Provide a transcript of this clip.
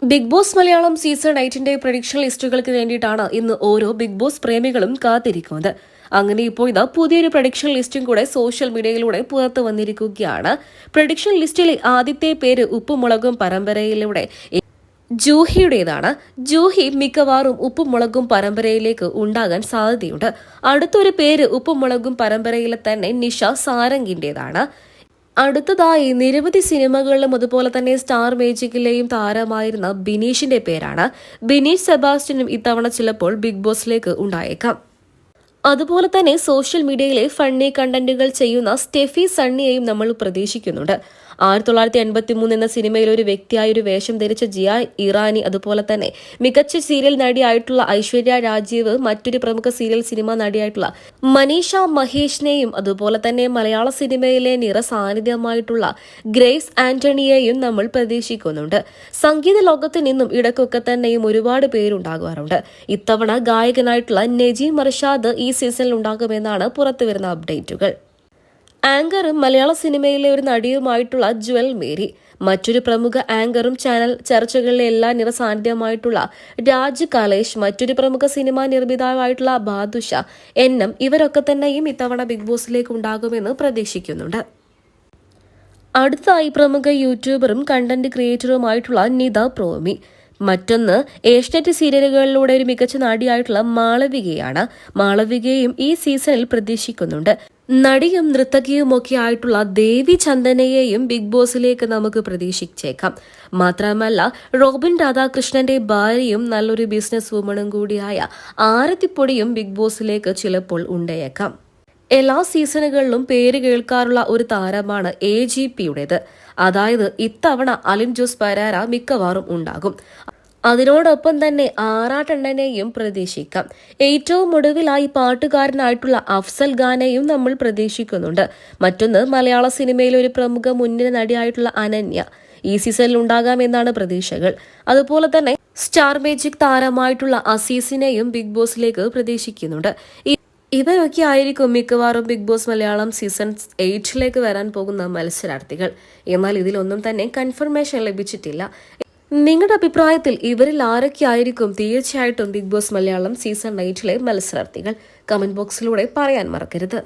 Big Boss Malayalam season 8 prediction ലിസ്റ്റുകൾക്ക് വേണ്ടിയിട്ടാണ് ഇന്ന് ഓരോ ബിഗ് ബോസ് പ്രേമികളും കാത്തിരിക്കുന്നത്. അങ്ങനെ ഇപ്പോൾ ഇതാ പുതിയൊരു പ്രഡിക്ഷൻ ലിസ്റ്റും കൂടെ സോഷ്യൽ മീഡിയയിലൂടെ പുറത്തു വന്നിരിക്കുകയാണ്. പ്രഡിക്ഷൻ ലിസ്റ്റിലെ ആദ്യത്തെ പേര് ഉപ്പുമുളകും പരമ്പരയിലൂടെ ജൂഹിയുടേതാണ്. ജൂഹി മിക്കവാറും ഉപ്പുമുളകും പരമ്പരയിലേക്ക് ഉണ്ടാകാൻ സാധ്യതയുണ്ട്. അടുത്തൊരു പേര് ഉപ്പുമുളകും പരമ്പരയിലെ തന്നെ നിഷ സാരംഗിന്റേതാണ്. അടുത്തതായി നിരവധി സിനിമകളിലും അതുപോലെ തന്നെ സ്റ്റാർ മേജിക്കിലെയും താരമായിരുന്ന ബിനീഷിന്റെ പേരാണ്. ബിനീഷ് സെബാസ്റ്റ്യനും ഇത്തവണ ചിലപ്പോൾ ബിഗ് ബോസിലേക്ക് ഉണ്ടായേക്കാം. അതുപോലെ തന്നെ സോഷ്യൽ മീഡിയയിലെ ഫണ്ണി കണ്ടന്റുകൾ ചെയ്യുന്ന സ്റ്റെഫി സണ്ണിയെയും നമ്മൾ പ്രതീക്ഷിക്കുന്നുണ്ട്. 1983 എന്ന സിനിമയിൽ ഒരു വ്യക്തിയായ ഒരു വേഷം ധരിച്ച ജിയ ഇറാനി, അതുപോലെ തന്നെ മികച്ച സീരിയൽ നടിയായിട്ടുള്ള ഐശ്വര്യ രാജീവ്, മറ്റൊരു പ്രമുഖ സീരിയൽ സിനിമ നടിയായിട്ടുള്ള മനീഷ മഹേഷിനെയും അതുപോലെ തന്നെ മലയാള സിനിമയിലെ നിറസാന്നിധ്യമായിട്ടുള്ള ഗ്രേസ് ആന്റണിയെയും നമ്മൾ പ്രതീക്ഷിക്കുന്നുണ്ട്. സംഗീത ലോകത്ത് നിന്നും ഇടയ്ക്കൊക്കെ തന്നെയും ഒരുപാട് പേരുണ്ടാകാറുണ്ട്. ഇത്തവണ ഗായകനായിട്ടുള്ള നജീം അർഷാദ് ഈ സീസണിൽ ഉണ്ടാകുമെന്നാണ് പുറത്തുവരുന്ന അപ്ഡേറ്റുകൾ. ആങ്കറും മലയാള സിനിമയിലെ ഒരു നടിയുമായിട്ടുള്ള ജ്വൽ മേരി, മറ്റൊരു പ്രമുഖ ആങ്കറും ചാനൽ ചർച്ചകളിലെ എല്ലാ നിറസാന്നിധ്യമായിട്ടുള്ള രാജ് കലേഷ്, മറ്റൊരു പ്രമുഖ സിനിമാ നിർമ്മിതാവായിട്ടുള്ള ബാദുഷ, എന്നും ഇവരൊക്കെ തന്നെയും ഇത്തവണ ബിഗ് ബോസിലേക്ക് ഉണ്ടാകുമെന്ന് പ്രതീക്ഷിക്കുന്നുണ്ട്. അടുത്തായി പ്രമുഖ യൂട്യൂബറും കണ്ടന്റ് ക്രിയേറ്ററുമായിട്ടുള്ള നിത പ്രോമി. മറ്റൊന്ന് ഏഷ്യനെറ്റ് സീരിയലുകളിലൂടെ ഒരു മികച്ച നടിയായിട്ടുള്ള മാളവികയാണ്. മാളവികയും ഈ സീസണിൽ പ്രതീക്ഷിക്കുന്നുണ്ട്. നടിയും നൃത്തകിയുമൊക്കെ ആയിട്ടുള്ള ദേവി ചന്ദനയെയും ബിഗ് ബോസിലേക്ക് നമുക്ക് പ്രതീക്ഷിച്ചേക്കാം. മാത്രമല്ല റോബിൻ രാധാകൃഷ്ണന്റെ ഭാര്യയും നല്ലൊരു ബിസിനസ് വുമണും കൂടിയായ ആരതിപ്പൊടിയും ബിഗ് ബോസിലേക്ക് ചിലപ്പോൾ ഉണ്ടായേക്കാം. എല്ലാ സീസണുകളിലും പേര് കേൾക്കാറുള്ള ഒരു താരമാണ് AGPയുടേത്. അതായത് ഇത്തവണ അലിൻ ജോസ് പരാര മിക്കവാറും ഉണ്ടാകും. അതിനോടൊപ്പം തന്നെ ആറാട്ടണ്ണനെയും പ്രതീക്ഷിക്കാം. ഏറ്റവും ഒടുവിലായി പാട്ടുകാരനായിട്ടുള്ള അഫ്സൽ ഖാനെയും നമ്മൾ പ്രതീക്ഷിക്കുന്നുണ്ട്. മറ്റൊന്ന് മലയാള സിനിമയിലെ ഒരു പ്രമുഖ മുൻനിര നടിയായിട്ടുള്ള അനന്യ ഈ സീസണിൽ ഉണ്ടാകാമെന്നാണ് പ്രതീക്ഷകൾ. അതുപോലെ തന്നെ സ്റ്റാർ മേജിക് താരമായിട്ടുള്ള അസീസിനെയും ബിഗ് ബോസിലേക്ക് പ്രതീക്ഷിക്കുന്നുണ്ട്. ഇവരൊക്കെ ആയിരിക്കും മിക്കവാറും ബിഗ് ബോസ് മലയാളം സീസൺ 8 വരാൻ പോകുന്ന മത്സരാർത്ഥികൾ. എന്നാൽ ഇതിലൊന്നും തന്നെ കൺഫർമേഷൻ ലഭിച്ചിട്ടില്ല. നിങ്ങളുടെ അഭിപ്രായത്തിൽ ഇവരിൽ ആരൊക്കെയായിരിക്കും തീർച്ചയായിട്ടും ബിഗ് ബോസ് മലയാളം സീസൺ 8 മത്സരാർത്ഥികൾ? കമന്റ് ബോക്സിലൂടെ പറയാൻ മറക്കരുത്.